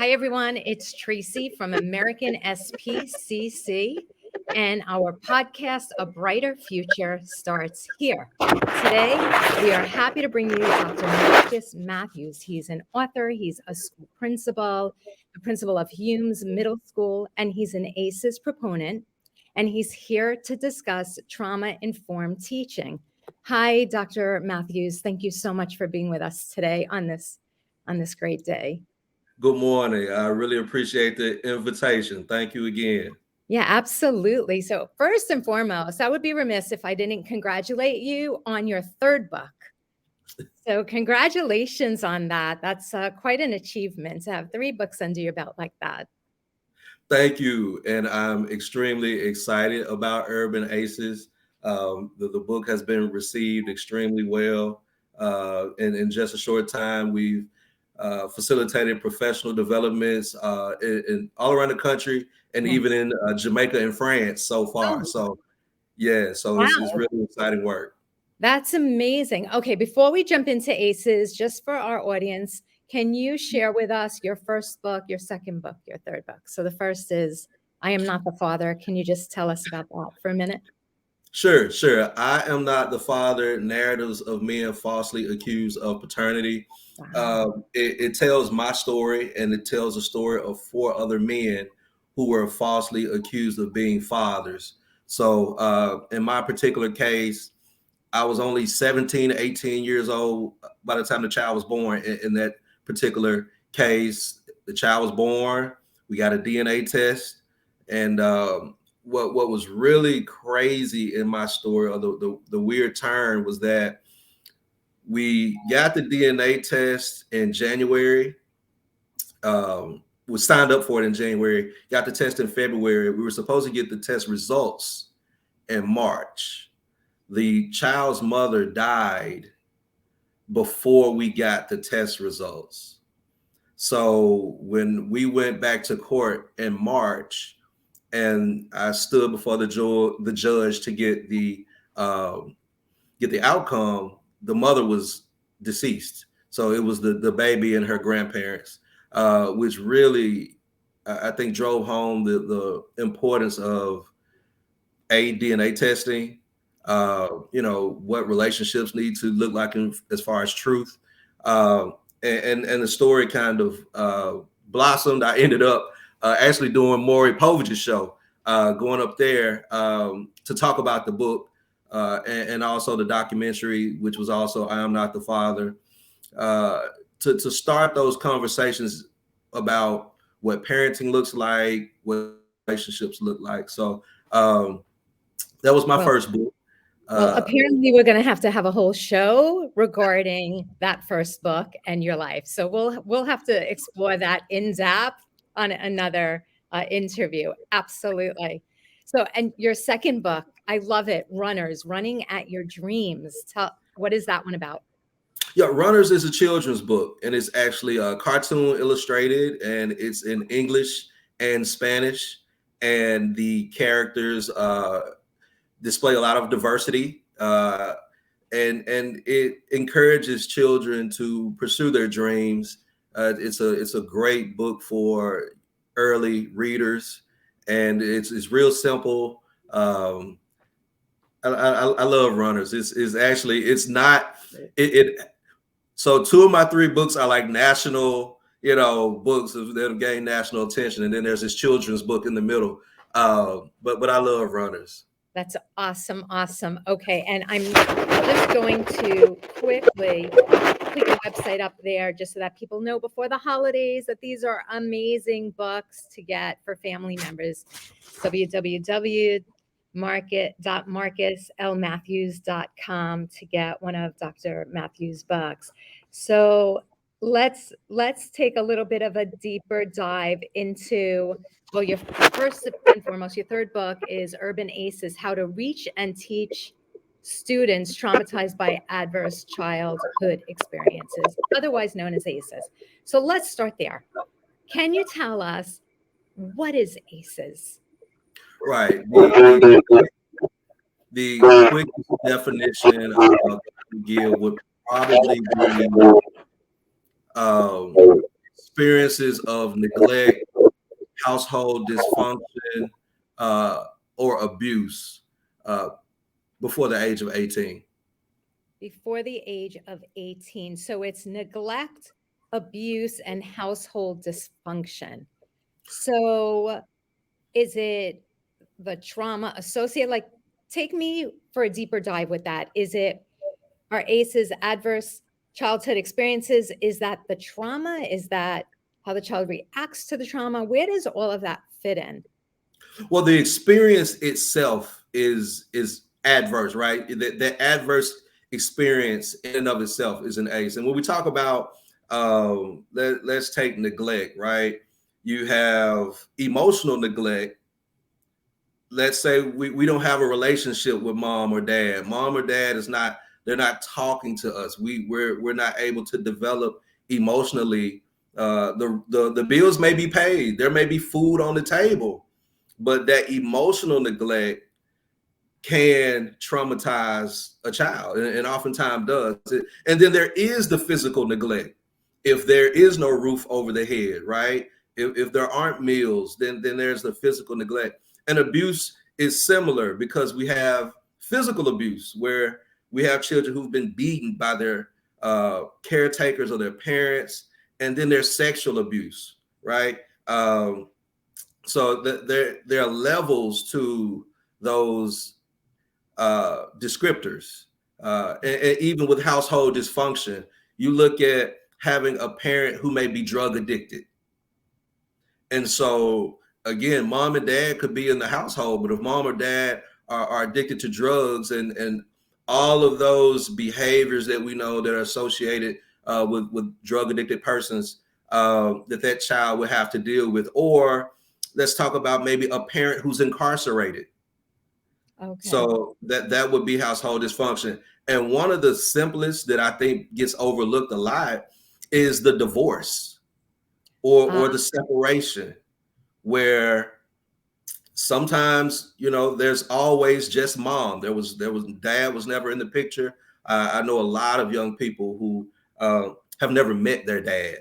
Hi, everyone. It's Tracy from American SPCC, and our podcast, A Brighter Future, starts here. Today, we are happy to bring you Dr. Marcus Matthews. He's an author, he's a school principal, the principal of Humes Middle School, and he's an ACEs proponent, and he's here to discuss trauma-informed teaching. Hi, Dr. Matthews. Thank you so much for being with us today on this great day. Good morning. I really appreciate the invitation. Thank you again. Yeah, absolutely. So first and foremost, I would be remiss if I didn't congratulate you on your third book. So congratulations on that. That's quite an achievement to have 3 books under your belt like that. Thank you. And I'm extremely excited about Urban Aces. The book has been received extremely well. And in just a short time, we've facilitated professional developments in all around the country and even in Jamaica and France so far. So, yeah, so Wow. it's really exciting work. That's amazing. Okay, before we jump into ACEs, just for our audience, can you share with us your first book, your second book, your third book? So the first is I Am Not the Father. Can you just tell us about that for a minute? Sure. I Am Not the Father, Narratives of Men Falsely Accused of Paternity. Wow. It tells my story, and it tells the story of 4 other men who were falsely accused of being fathers. So in my particular case, I was only 17, 18 years old by the time the child was born. In that particular case, the child was born. We got a DNA test. And what was really crazy in my story, or the weird turn, was that we got the DNA test in January. We signed up for it in January, got the test in February. We were supposed to get the test results in March. The child's mother died before we got the test results. So when we went back to court in March, and I stood before the judge to get the outcome, the mother was deceased. So it was the baby and her grandparents, which really, I think, drove home the importance of DNA testing. What relationships need to look like as far as truth. And the story kind of blossomed. I ended up actually doing Maury Povage's show, going up there to talk about the book and also the documentary, which was also I Am Not the Father, to start those conversations about what parenting looks like, what relationships look like. So that was my first book. Well, apparently we're going to have a whole show regarding that first book and your life. So we'll have to explore that in depth on another interview. Absolutely. So, and your second book, I love it. Runners, Running at Your Dreams. What is that one about? Yeah, Runners is a children's book, and it's actually a cartoon illustrated, and it's in English and Spanish, and the characters display a lot of diversity, and it encourages children to pursue their dreams. It's a great book for early readers, and it's real simple. I love Runners. It's not. So 2 of my 3 books are like national, books that have gained national attention, and then there's this children's book in the middle. But I love Runners. That's awesome. Awesome. Okay. And I'm just going to quickly put your website up there just so that people know before the holidays that these are amazing books to get for family members. www.marcuslmatthews.com to get one of Dr. Matthews' books. So let's take a little bit of a deeper dive into, well, your first and foremost, your third book is Urban Aces, How to Reach and Teach Students Traumatized by Adverse Childhood Experiences, otherwise known as ACEs. So let's start there. Can you tell us, what is ACEs? Right. The quick definition I give would probably be experiences of neglect, household dysfunction, uh, or abuse uh, before the age of 18. Before the age of 18. So it's neglect, abuse, and household dysfunction. So is it the trauma associated? Like, take me for a deeper dive with that. Is it our ACEs adverse childhood experiences? Is that the trauma? Is that how the child reacts to the trauma? Where does all of that fit in? Well, the experience itself is adverse, right? The adverse experience in and of itself is an ACE. And when we talk about let's take neglect, right? You have emotional neglect. Let's say we don't have a relationship with mom or dad. Mom or dad is not, they're not talking to us. We're not able to develop emotionally. The bills may be paid. There may be food on the table, but that emotional neglect can traumatize a child, and oftentimes does. And then there is the physical neglect. If there is no roof over the head, right? If there aren't meals, then there's the physical neglect. And abuse is similar because we have physical abuse where we have children who've been beaten by their caretakers or their parents, and then there's sexual abuse, right? So there are levels to those descriptors. And even with household dysfunction, you look at having a parent who may be drug addicted. And so, again, mom and dad could be in the household, but if mom or dad are addicted to drugs and all of those behaviors that we know that are associated with drug addicted persons, that child would have to deal with. Or let's talk about maybe a parent who's incarcerated. Okay. So that would be household dysfunction. And one of the simplest that I think gets overlooked a lot is the divorce or the separation, where sometimes, there's always just mom. There was dad was never in the picture. I know a lot of young people who have never met their dad.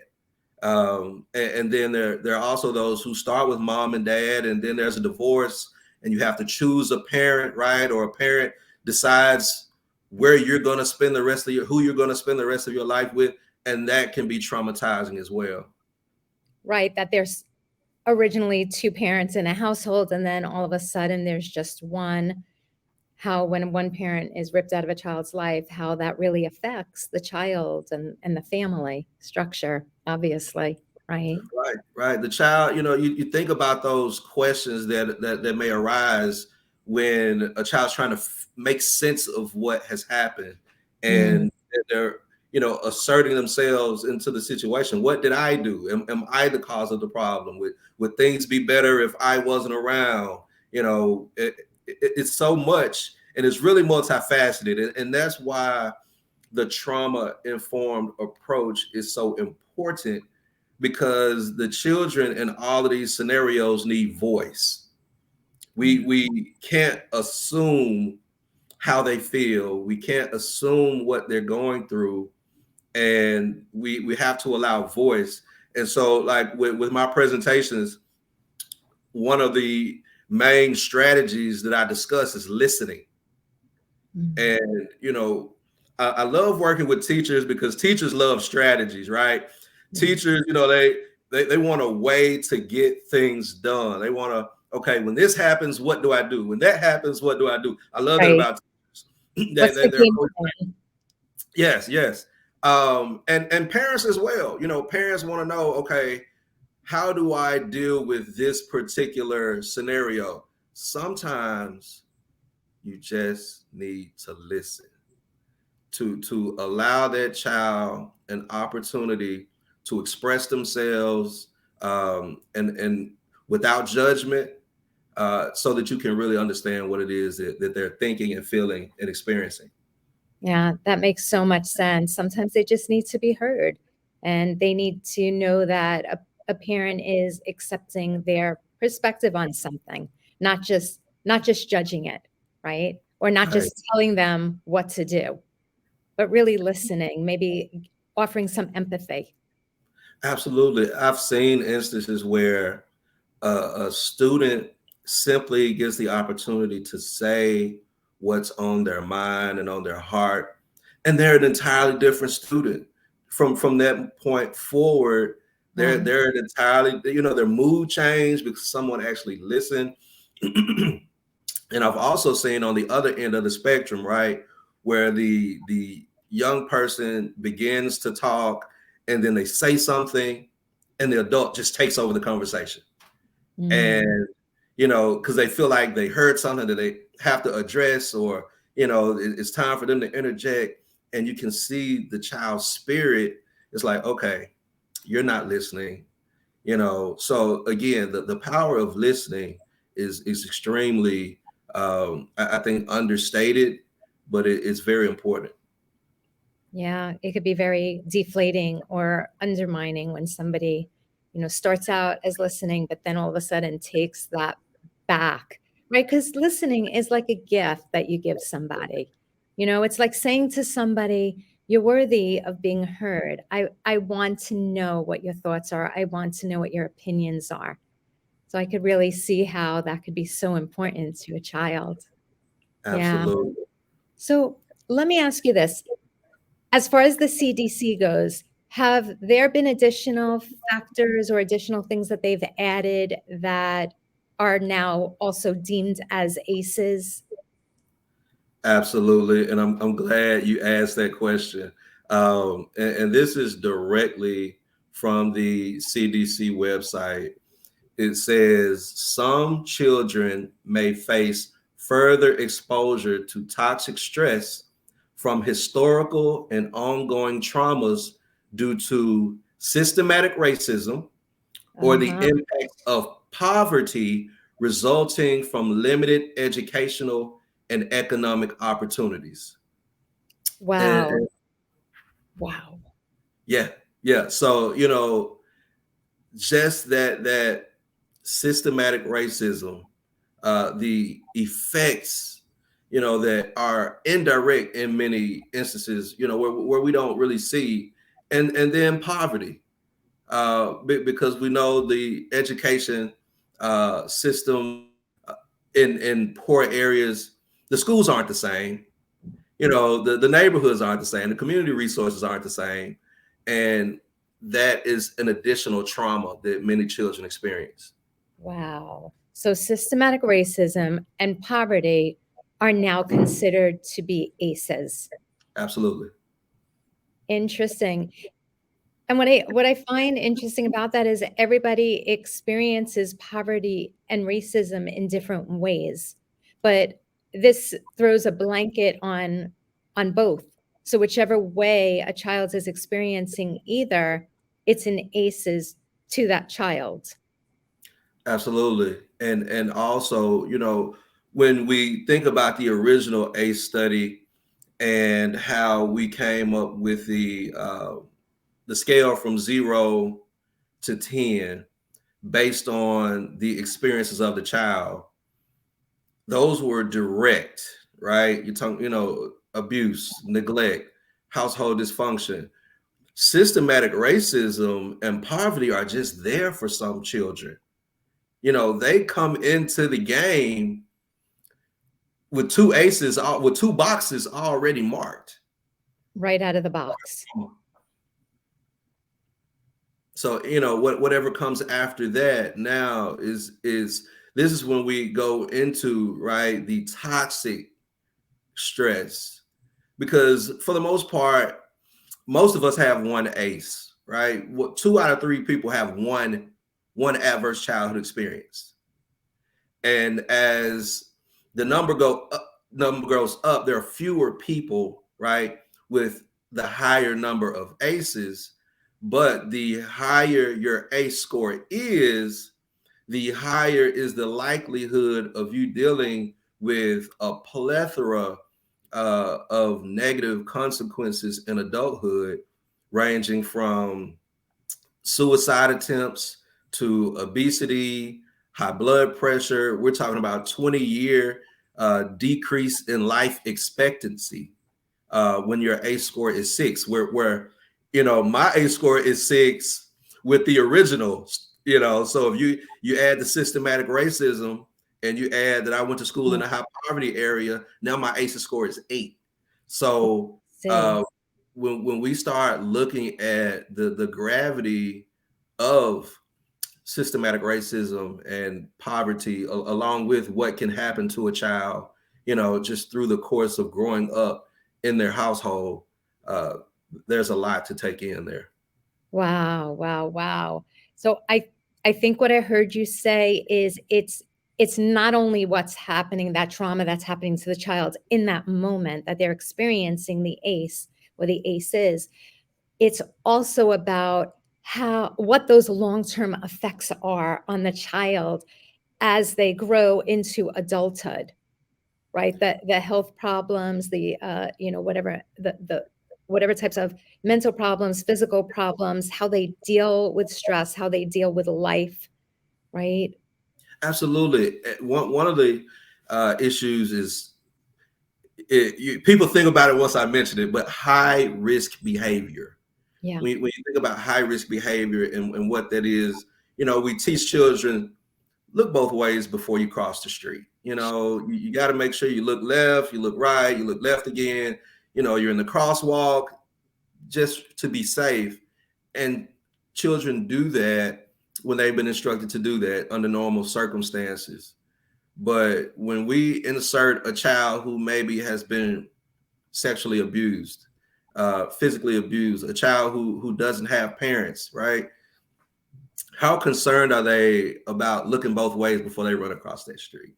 And then there are also those who start with mom and dad, and then there's a divorce, and you have to choose a parent, right? Or a parent decides where you're going to spend the rest of who you're going to spend the rest of your life with, and that can be traumatizing as well. Right, that there's originally two parents in a household, and then all of a sudden there's just one. How when one parent is ripped out of a child's life, how that really affects the child and the family structure, obviously, right? Right. The child, you think about those questions that may arise when a child's trying to make sense of what has happened, and they're asserting themselves into the situation. What did I do? Am I the cause of the problem? Would things be better if I wasn't around? It's so much, and it's really multifaceted, and that's why the trauma informed approach is so important, because the children in all of these scenarios need voice. We can't assume how they feel. We can't assume what they're going through, and we have to allow voice. And so, like with my presentations, one of the main strategies that I discuss is listening. And I love working with teachers because teachers love strategies, right? Teachers, they want a way to get things done. They want to, okay, when this happens, what do I do? When that happens, what do I do? I love that Right. about teachers. What's the game plan? Yes. And parents as well. Parents want to know, okay, how do I deal with this particular scenario? Sometimes you just need to listen, to allow that child an opportunity to express themselves, and without judgment, so that you can really understand what it is that they're thinking and feeling and experiencing. Yeah, that makes so much sense. Sometimes they just need to be heard, and they need to know that a parent is accepting their perspective on something, not just judging it, right? Or not Right. just telling them what to do, but really listening, maybe offering some empathy. Absolutely. I've seen instances where a student simply gets the opportunity to say what's on their mind and on their heart, and they're an entirely different student from that point forward. They're an entirely, their mood changed because someone actually listened. And I've also seen on the other end of the spectrum, right, where the young person begins to talk and then they say something and the adult just takes over the conversation. Mm. And because they feel like they heard something that they have to address, or it's time for them to interject, and you can see the child's spirit. It's like, okay, you're not listening. So again, the power of listening is extremely, I think, understated, but it's very important. Yeah, it could be very deflating or undermining when somebody, starts out as listening, but then all of a sudden takes that back, right? Because listening is like a gift that you give somebody. It's like saying to somebody, you're worthy of being heard. I want to know what your thoughts are. I want to know what your opinions are. So I could really see how that could be so important to a child. Yeah. Absolutely. So let me ask you this. As far as the CDC goes, have there been additional factors or additional things that they've added that are now also deemed as ACEs? Absolutely. And I'm glad you asked that question. And this is directly from the CDC website. It says some children may face further exposure to toxic stress from historical and ongoing traumas due to systematic racism or the Uh-huh. impacts of poverty resulting from limited educational and economic opportunities. And, Wow. and Wow. yeah, yeah. So, just that systematic racism, the effects, that are indirect in many instances, where we don't really see, and then poverty, because we know the education system in poor areas, the schools aren't the same. The neighborhoods aren't the same. The community resources aren't the same, and that is an additional trauma that many children experience. Wow. So systematic racism and poverty are now considered to be ACEs. Absolutely. Interesting. And what I find interesting about that is everybody experiences poverty and racism in different ways. But this throws a blanket on both. So whichever way a child is experiencing either, it's an ACEs to that child. Absolutely. And also, when we think about the original ACE study and how we came up with the scale from 0 to 10 based on the experiences of the child, those were direct, right? You're talking, abuse, neglect, household dysfunction. Systematic racism and poverty are just there for some children. They come into the game with two aces, with two boxes already marked. Right out of the box. So whatever comes after that now is this is when we go into, right, the toxic stress, because for the most part, most of us have one ace, right? What 2 out of 3 people have one adverse childhood experience. And as the number goes up, there are fewer people, right, with the higher number of aces. But the higher your ace score is, the higher is the likelihood of you dealing with a plethora of negative consequences in adulthood, ranging from suicide attempts to obesity, high blood pressure. We're talking about 20-year decrease in life expectancy when your ACE score is 6. Where my ACE score is 6. with the original, so if you add the systematic racism and you add that I went to school in Mm, a high poverty area, now my ACEs score is 8. So see. uh, when we start looking at the gravity of systematic racism and poverty, along with what can happen to a child, just through the course of growing up in their household, uh, there's a lot to take in there. Wow, wow, wow. So I think what I heard you say is it's not only what's happening, that trauma that's happening to the child in that moment that they're experiencing the ACE or the ACEs, it's also about how what those long-term effects are on the child as they grow into adulthood, right? The health problems, the whatever the whatever types of mental problems, physical problems, how they deal with stress, how they deal with life, right? Absolutely. One of the issues is people think about it once I mentioned it, but high risk behavior. Yeah. When you think about high risk behavior and what that is, we teach children look both ways before you cross the street. You got to make sure you look left, you look right, you look left again. You're in the crosswalk just to be safe. And children do that when they've been instructed to do that under normal circumstances. But when we insert a child who maybe has been sexually abused, physically abused, a child who doesn't have parents, right? How concerned are they about looking both ways before they run across that street?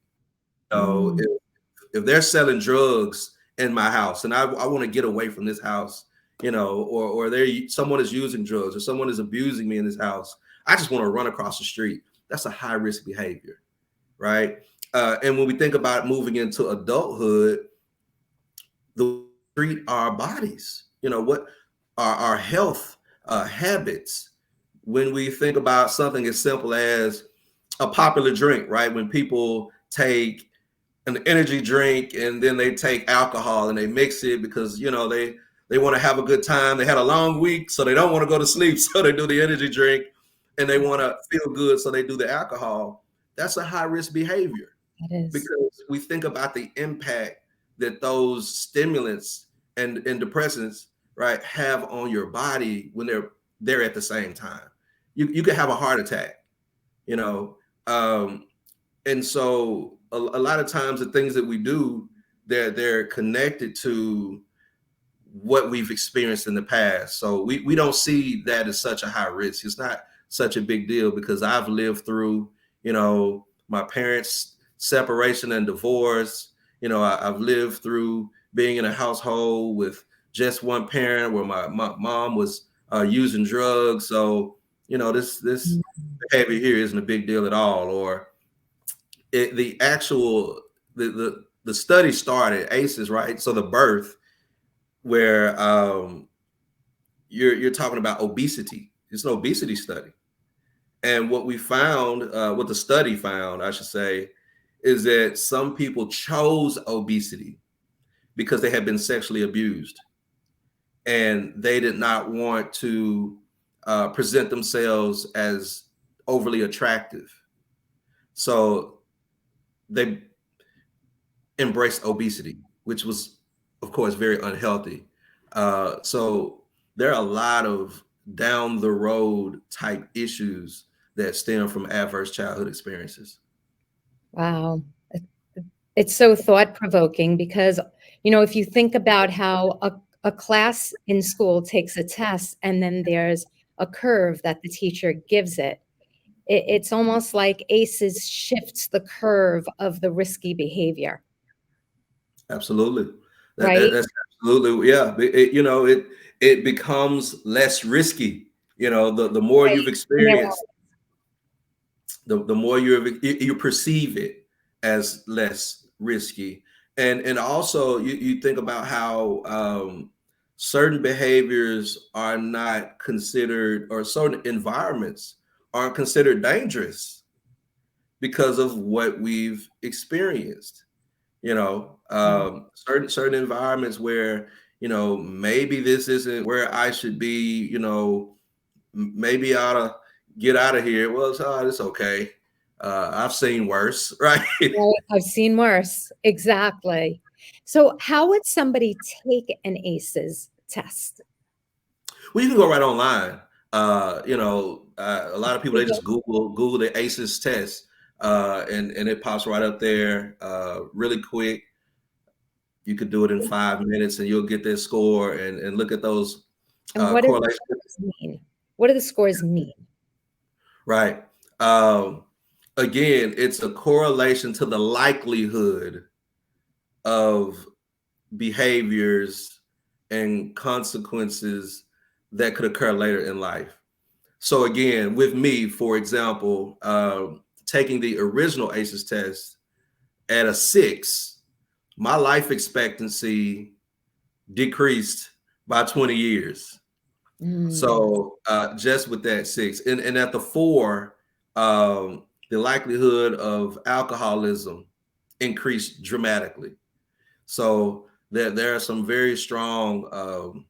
So Mm, if they're selling drugs in my house and I want to get away from this house, or someone is using drugs or someone is abusing me in this house, I just want to run across the street. That's a high risk behavior, right? And when we think about moving into adulthood, the treat our bodies, what are our health habits. When we think about something as simple as a popular drink, right? When people take an energy drink and then they take alcohol and they mix it because they want to have a good time. They had a long week, so they don't want to go to sleep, so they do the energy drink, and they want to feel good, so they do the alcohol. That's a high risk behavior that is. because we think about the impact that those stimulants and depressants, right, have on your body when they're there at the same time. You could have a heart attack, you know. Um, and so a lot of times the things that we do, they're connected to what we've experienced in the past. So we don't see that as such a high risk. It's not such a big deal because I've lived through, my parents' separation and divorce. I've lived through being in a household with just one parent where my mom was using drugs. So, this Mm, behavior here isn't a big deal at all. Or the actual the study started ACEs, right? So the birth where you're talking about obesity. It's an obesity study, and what we found, what the study found, I should say, is that some people chose obesity because they had been sexually abused, and they did not want to present themselves as overly attractive, so they embraced obesity, which was, of course, very unhealthy. So there are a lot of down the road type issues that stem from adverse childhood experiences. wow. It's so thought provoking because, if you think about how a class in school takes a test and then there's a curve that the teacher gives it, it's almost like ACEs shifts the curve of the risky behavior, Absolutely, right? that's absolutely, yeah. It becomes less risky. The more Right. you've In their experienced, the more you perceive it as less risky. And also you think about how certain behaviors are not considered, or certain environments aren't considered dangerous because of what we've experienced. own. Certain environments where maybe this isn't where I should be, maybe I ought to get out of here. Well, it's okay. I've seen worse, right? Right, I've seen worse. Exactly. So, how would somebody take an ACEs test? Well, you can go right online. A lot of people, they just Google the ACEs test, and it pops right up there, really quick. You could do it in 5 minutes, and you'll get that score, and look at those And what do the correlations. scores mean? What do the scores mean? Right. Um, Again, it's a correlation to the likelihood of behaviors and consequences that could occur later in life. So again, with me, for example, taking the original ACEs test at a 6, my life expectancy decreased by 20 years. Mm, So just with that 6, and at the 4, the likelihood of alcoholism increased dramatically. So there are some very strong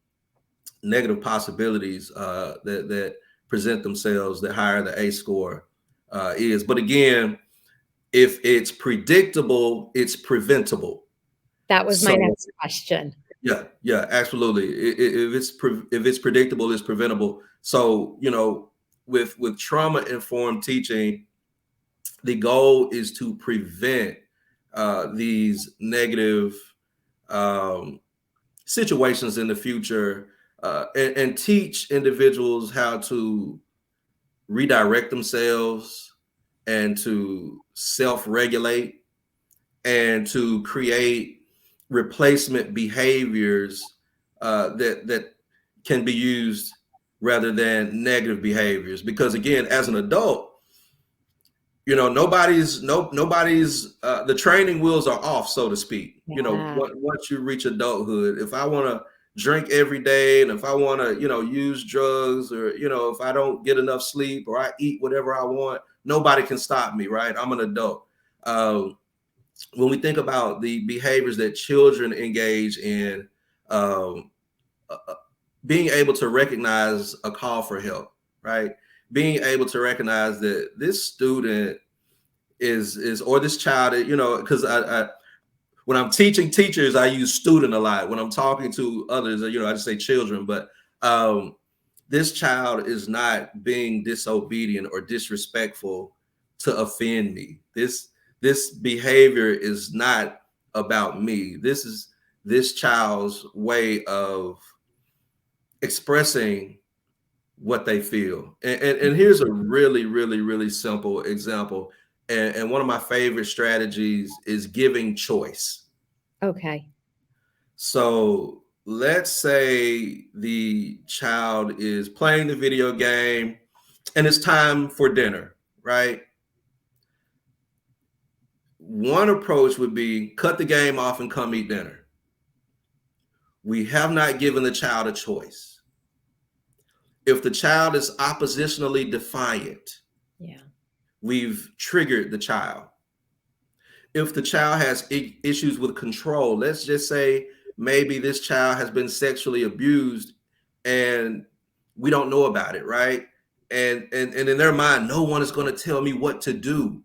negative possibilities that present themselves the higher the ACE score is. But again, if it's predictable, it's preventable. that was my So next question. yeah, absolutely. If it's predictable, it's preventable. So with trauma informed teaching, the goal is to prevent these negative um, situations in the future, and teach individuals how to redirect themselves and to self-regulate and to create replacement behaviors that can be used rather than negative behaviors. Because again, as an adult, nobody's the training wheels are off, so to speak. Yeah. Once you reach adulthood, if I want to drink every day, and if I want to use drugs, or if I don't get enough sleep, or I eat whatever I want, nobody can stop me, right? I'm an adult. When we think about the behaviors that children engage in, um, uh, uh, being able to recognize a call for help, right? Being able to recognize that this student is or this child, because I when I'm teaching teachers, I use student a lot. When I'm talking to others, I just say children. But this child is not being disobedient or disrespectful to offend me. This behavior is not about me. This is this child's way of expressing what they feel. And here's a really, really, really simple example. And one of my favorite strategies is giving choice. Okay. So let's say the child is playing the video game and it's time for dinner, right? One approach would be cut the game off and come eat dinner. We have not given the child a choice. If the child is oppositionally defiant, Yeah. we've triggered the child. If the child has issues with control, let's just say maybe this child has been sexually abused and we don't know about it, right? And in their mind, no one is going to tell me what to do.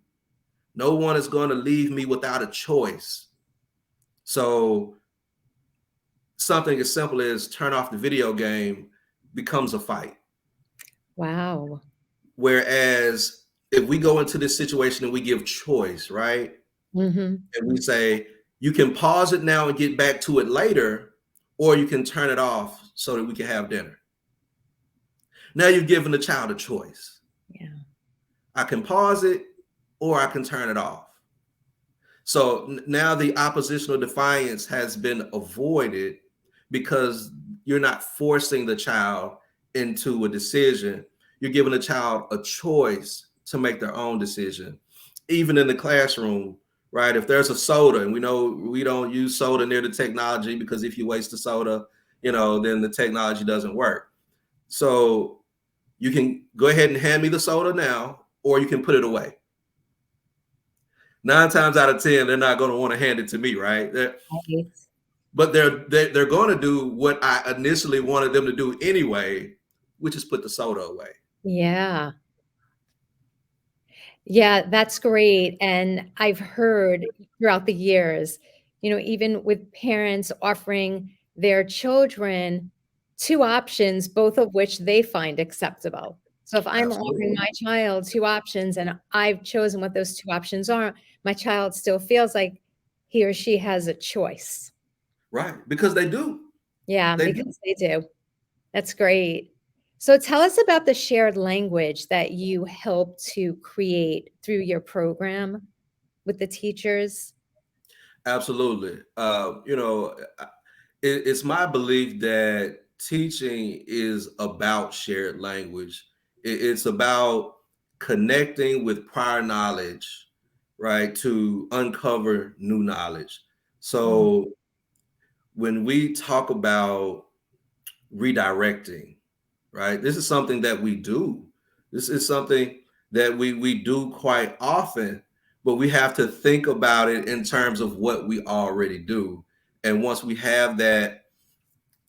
No one is going to leave me without a choice. So something as simple as turn off the video game becomes a fight. Wow. Whereas if we go into this situation and we give choice, right? Mm-hmm. And we say, you can pause it now and get back to it later, or you can turn it off so that we can have dinner. Now you've given the child a choice. Yeah. I can pause it or I can turn it off. So now the oppositional defiance has been avoided because you're not forcing the child into a decision. You're giving the child a choice to make their own decision. Even in the classroom, right? If there's a soda, and we know we don't use soda near the technology, because if you waste the soda, then the technology doesn't work. So you can go ahead and hand me the soda now, or you can put it away. 9 times out of 10, they're not going to want to hand it to me, right? But they're going to do what I initially wanted them to do anyway, we just put the soda away. Yeah. Yeah, that's great. And I've heard throughout the years, even with parents offering their children two options, both of which they find acceptable. So if I'm offering Absolutely. my child two options and I've chosen what those two options are, my child still feels like he or she has a choice. Right. Because they do. Yeah, They do. because they do. That's great. So tell us about the shared language that you help to create through your program with the teachers. Absolutely. It's my belief that teaching is about shared language. It's about connecting with prior knowledge, right, to uncover new knowledge. Mm, So when we talk about redirecting, right, this is something that we do. This is something that we do quite often, but we have to think about it in terms of what we already do. And once we have that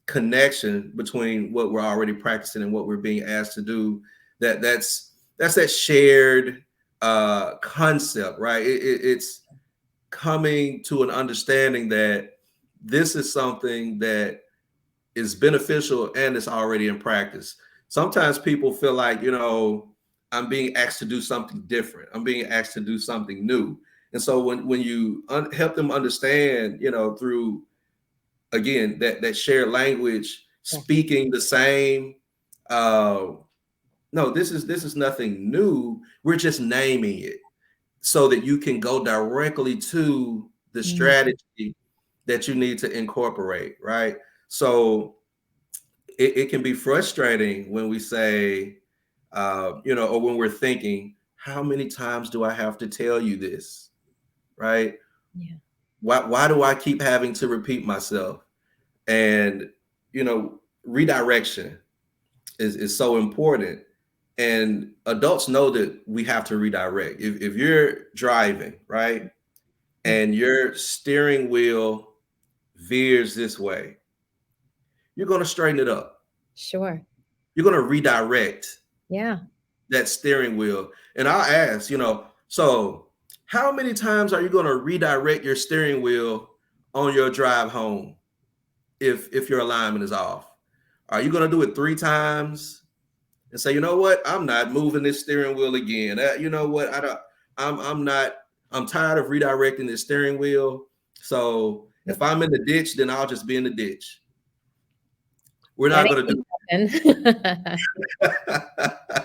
connection between what we're already practicing and what we're being asked to do, that's that shared concept, right? It's coming to an understanding that this is something that is beneficial and it's already in practice. Sometimes people feel like, I'm being asked to do something different. I'm being asked to do something new. And so when you help them understand, through again that shared language, yeah. speaking the same, uh, no, this is nothing new. We're just naming it so that you can go directly to the Mm, strategy that you need to incorporate, right? So it can be frustrating when we say, or when we're thinking, how many times do I have to tell you this, right? yeah. Why do I keep having to repeat myself? And redirection is so important. And adults know that we have to redirect. If you're driving, right, Yeah. and your steering wheel veers this way, you're going to straighten it up. Sure. You're going to redirect Yeah. that steering wheel. And I'll ask, so how many times are you going to redirect your steering wheel on your drive home if your alignment is off? Are you going to do it 3 times and say, you know what, I'm not moving this steering wheel again? You know what, I'm not. I'm tired of redirecting this steering wheel. So Yep. if I'm in the ditch, then I'll just be in the ditch. We're That not going to ain't do. gonna happen.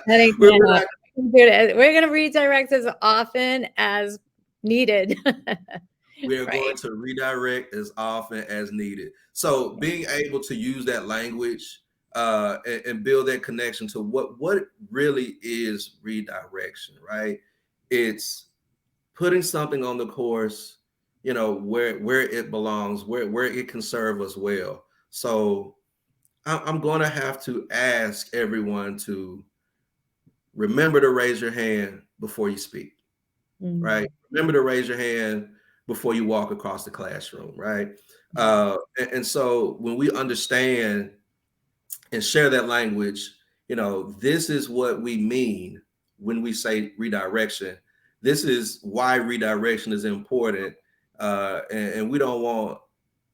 That ain't we're, gonna we're happen. not. We're gonna redirect as often as needed. We are Right. going to redirect as often as needed. So being able to use that language and build that connection to what really is redirection, right? It's putting something on the course, where it belongs, where it can serve us well. So I'm going to have to ask everyone to remember to raise your hand before you speak, right? Mm, Remember to raise your hand before you walk across the classroom, right? yeah. And so when we understand and share that language, this is what we mean when we say redirection. This is why redirection is important. And we don't want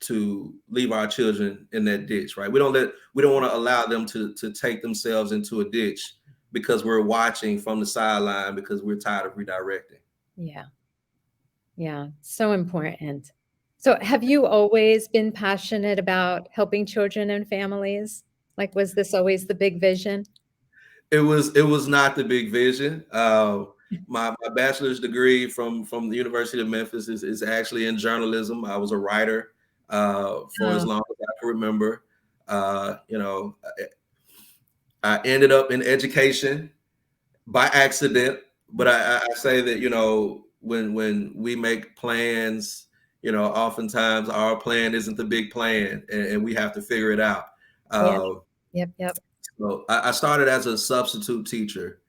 to leave our children in that ditch, right? We don't want to allow them to take themselves into a ditch because we're watching from the sideline because we're tired of redirecting. Yeah. Yeah. So important. So have you always been passionate about helping children and families? Like, was this always the big vision? It was not the big vision. My bachelor's degree from the University of Memphis is actually in journalism. I was a writer for as Oh, long as I can remember. I ended up in education by accident, but I say that when we make plans, oftentimes our plan isn't the big plan, and we have to figure it out. yeah. Uh, Yep. Yep. so I started as a substitute teacher.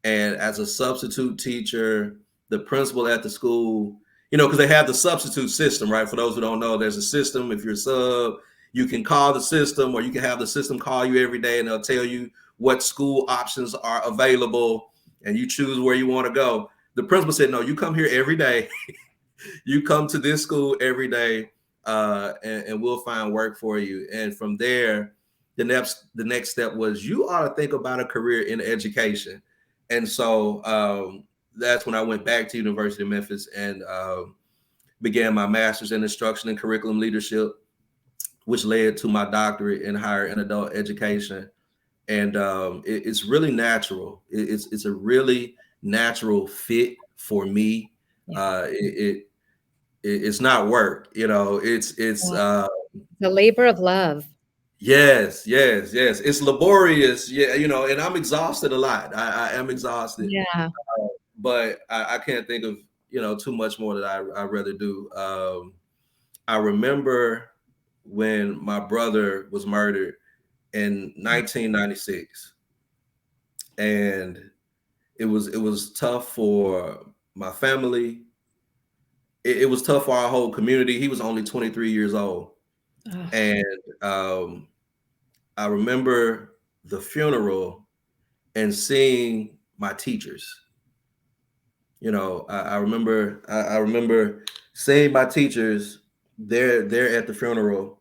And as a substitute teacher, the principal at the school, because they have the substitute system, right? For those who don't know, there's a system. If you're a sub, you can call the system or you can have the system call you every day and they'll tell you what school options are available, and you choose where you want to go. The principal said, no, you come here every day. You come to this school every day, and we'll find work for you. And from there, the next step was, you ought to think about a career in education. And so that's when I went back to University of Memphis and began my master's in instruction and curriculum leadership, which led to my doctorate in higher and adult education. And it's really natural. It's a really natural fit for me. Yeah. It's not work, it's Yeah. The labor of love. yes, it's laborious, and I'm exhausted a lot. I am exhausted, Yeah. but I can't think of too much more that I rather do. I remember when my brother was murdered in 1996, and it was tough for my family. It was tough for our whole community. He was only 23 years old. Oh, And um, I remember the funeral and seeing my teachers. I remember seeing my teachers there at the funeral,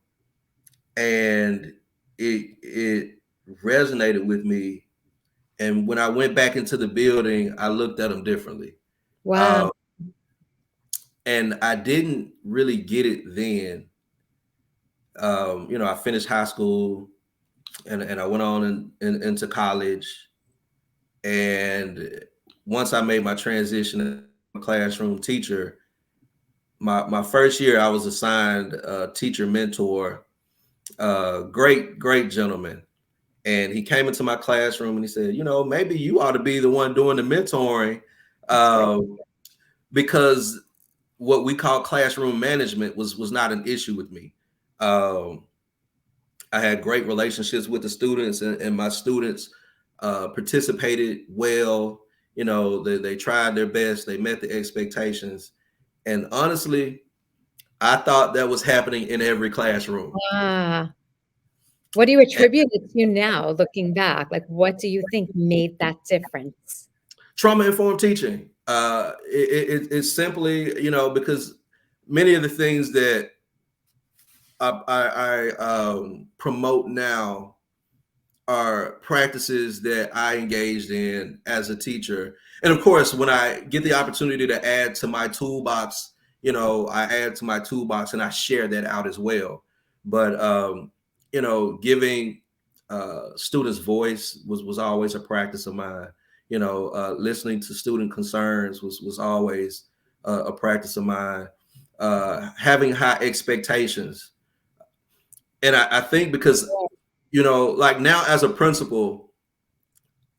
and it resonated with me. And when I went back into the building, I looked at them differently. wow. Uh, and I didn't really get it then. I finished high school, and I went on into college. And once I made my transition to a classroom teacher, my first year I was assigned a teacher mentor, great gentleman. And he came into my classroom and he said, maybe you ought to be the one doing the mentoring, That's great. um, because what we call classroom management was not an issue with me. Um, I had great relationships with the students, and my students participated well. They tried their best, they met the expectations. And honestly, I thought that was happening in every classroom. Ah, what do you attribute it to now, looking back? Like, what do you think made that difference? Trauma informed teaching. It's simply, because many of the things that I promote now are practices that I engaged in as a teacher. And of course, when I get the opportunity to add to my toolbox, I add to my toolbox and I share that out as well. But giving students voice was always a practice of mine. Listening to student concerns was always a practice of mine. Having high expectations, and I think because like now as a principal,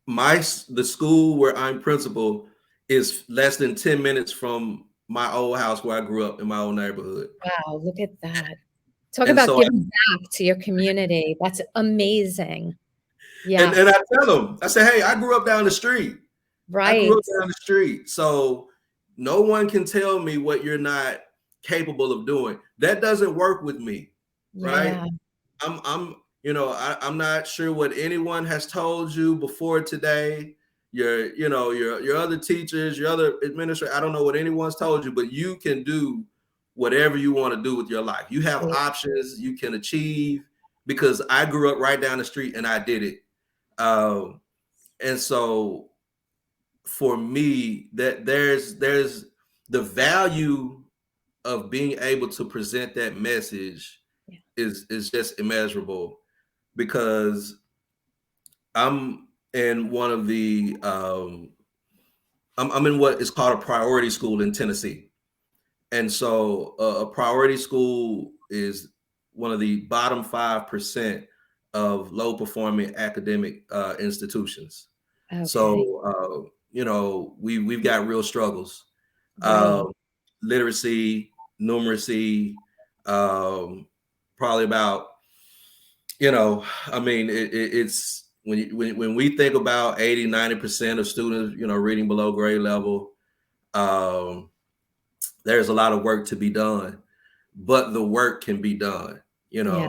the school where I'm principal is less than 10 minutes from my old house where I grew up in my old neighborhood. Wow, look at that. Talk And about so giving back to your community. That's amazing. and Yeah, and I tell them, I say, hey, I grew up down the street. I grew right. up down the street. So no one can tell me what you're not capable of doing. That doesn't work with me, right? Yeah, I'm not sure what anyone has told you before today. Your other teachers, your other administrators, I don't know what anyone's told you, but you can do whatever you want to do with your life. You have true. options you can achieve, because I grew up right down the street and I did it. And so for me, that there's the value of being able to present that message Yeah, is just immeasurable, because I'm in one of the I'm in what is called a priority school in Tennessee. And so a priority school is one of the bottom 5% of low performing academic institutions. okay. So we've got real struggles. Right. Um, Literacy, numeracy, probably about, I mean, it's when we think about 80-90% of students, reading below grade level, um, there's a lot of work to be done, but the work can be done, Yeah,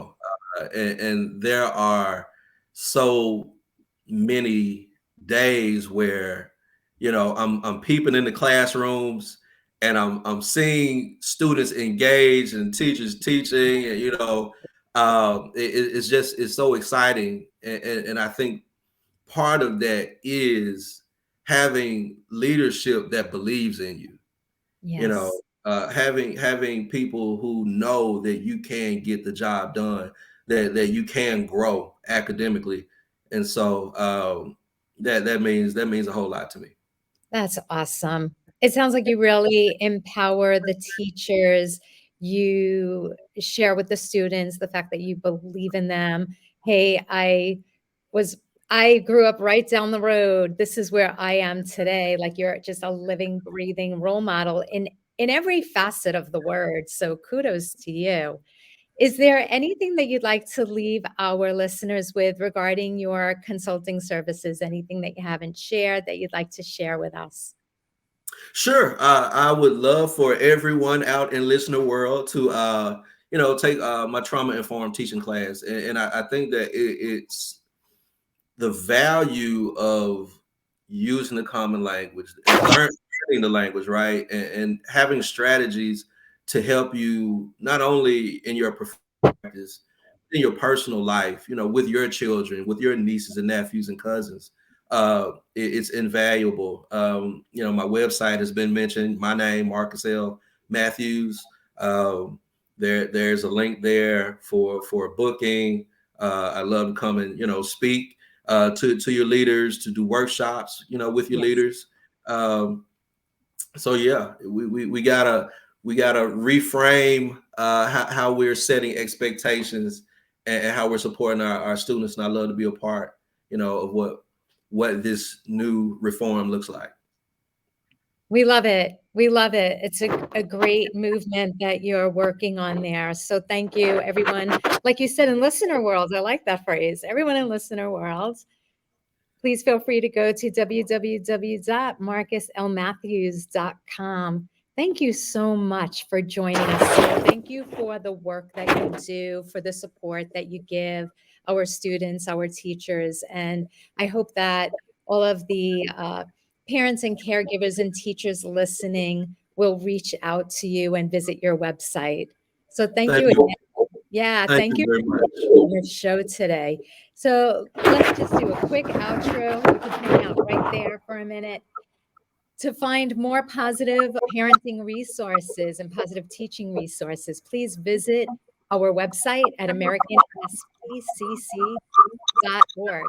and there are so many days where, I'm peeping in the classrooms and I'm seeing students engage and teachers teaching, and it's so exciting, and I think part of that is having leadership that believes in you. Yes. Having people who know that you can get the job done, that you can grow academically, and so that means a whole lot to me. That's awesome. It sounds like you really empower the teachers. You share with the students the fact that you believe in them. Hey, was I grew up right down the road. This is where I am today. Like you're just a living, breathing role model in every facet of the word. So kudos to you. Is there anything that you'd like to leave our listeners with regarding your consulting services? Anything that you haven't shared that you'd like to share with us? Sure. I would love for everyone out in listener world to take my trauma informed teaching class, and I think that it's the value of using the common language and learning the language, right? And having strategies to help you not only in your practice, in your personal life, with your children, with your nieces and nephews and cousins. It's invaluable. My website has been mentioned. My name, Marcus L. Matthews. Um, there's a link there for booking. I love to come and speak to your leaders, to do workshops, with your Yes. leaders. Um, so yeah, we gotta reframe how we're setting expectations, and how we're supporting our students. And I love to be a part, of what this new reform looks like. We love it. We love it. It's a great movement that you're working on there. So thank you, everyone. Like you said, in listener world, I like that phrase. Everyone in listener world, please feel free to go to www.marcuslmatthews.com. Thank you so much for joining us today. Thank you for the work that you do, for the support that you give our students, our teachers. And I hope that all of the parents and caregivers and teachers listening will reach out to you and visit your website. So thank Thank you you. again. Yeah, Thank thank you you very much. for the show today. So let's just do a quick outro. You can hang out right there for a minute. To find more positive parenting resources and positive teaching resources, please visit our website at americanspcc.org.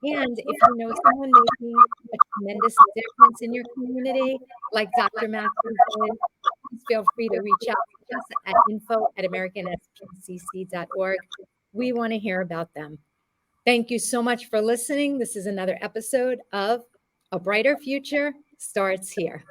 And if you know someone making a tremendous difference in your community, like Dr. Matthews did, please feel free to reach out to us at info@americanspcc.org. We want to hear about them. Thank you so much for listening. This is another episode of A Brighter Future Starts Here.